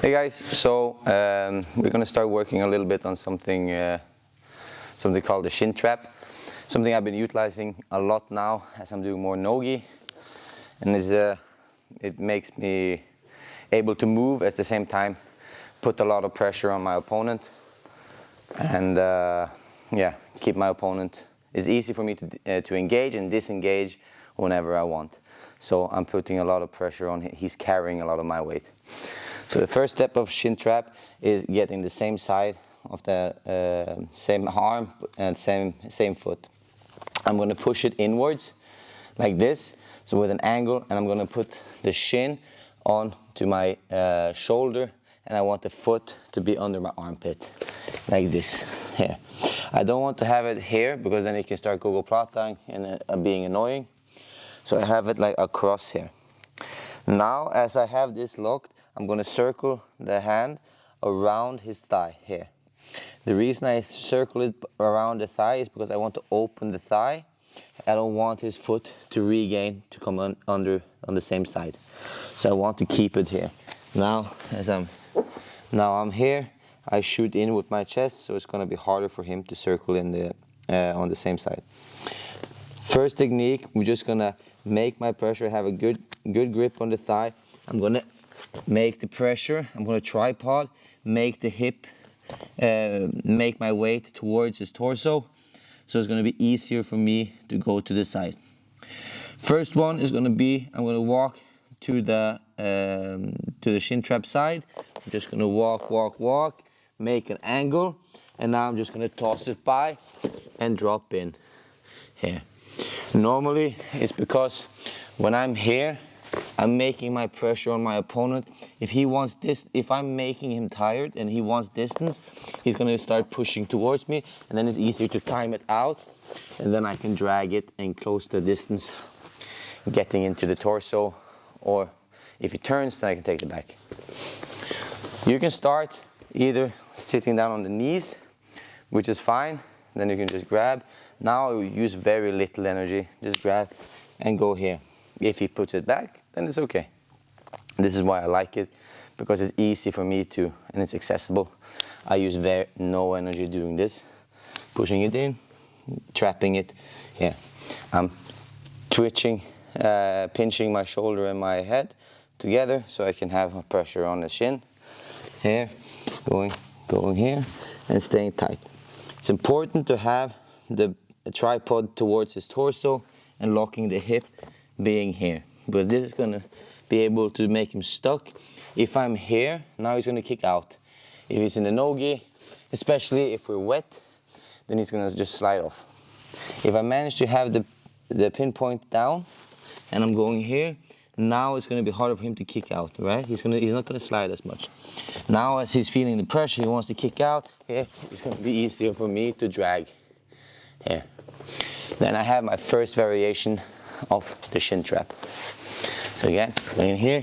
Hey guys, so we're gonna start working a little bit on something called the shin trap. Something I've been utilizing a lot now as I'm doing more nogi, and it makes me able to move at the same time, put a lot of pressure on my opponent, and keep my opponent. It's easy for me to engage and disengage whenever I want. So I'm putting a lot of pressure on him. He's carrying a lot of my weight. So the first step of shin trap is getting the same side of the same arm and same foot. I'm going to push it inwards like this, so with an angle, and I'm going to put the shin on to my shoulder, and I want the foot to be under my armpit like this here. I don't want to have it here because then it can start gogoplatan and being annoying. So I have it like across here. Now as I have this locked, I'm going to circle the hand around his thigh here. The reason I circle it around the thigh is because I want to open the thigh. I don't want his foot to regain to come on the same side. So I want to keep it here. Now I'm here, I shoot in with my chest, so it's going to be harder for him to circle in on the same side. First technique, we're just going to make my pressure, have a good grip on the thigh. I'm going to make the pressure, I'm going to tripod, make the hip, make my weight towards his torso, so it's going to be easier for me to go to the side. First one is going to be, I'm going to walk to the shin trap side. I'm just going to walk, make an angle, and now I'm just going to toss it by and drop in here. Normally it's because when I'm here, I'm making my pressure on my opponent. If I'm making him tired and he wants distance, he's going to start pushing towards me, and then it's easier to time it out, and then I can drag it and close the distance, getting into the torso, or if he turns, then I can take it back. You can start either sitting down on the knees, which is fine, then you can just grab. Now I will use very little energy, just grab and go here. If he puts it back, then it's okay. This is why I like it, because it's easy for me to, and it's accessible. I use no energy doing this. Pushing it in, trapping it here. I'm twitching, pinching my shoulder and my head together so I can have pressure on the shin. Here, going here, and staying tight. It's important to have the tripod towards his torso and locking the hip being here, because this is going to be able to make him stuck. If I'm here, now he's going to kick out. If he's in the nogi, especially if we're wet, then he's going to just slide off. If I manage to have the pinpoint down and I'm going here, now it's going to be harder for him to kick out, right? He's not going to slide as much. Now as he's feeling the pressure, he wants to kick out, here, it's going to be easier for me to drag here. Then I have my first variation of the shin trap. So again, in here,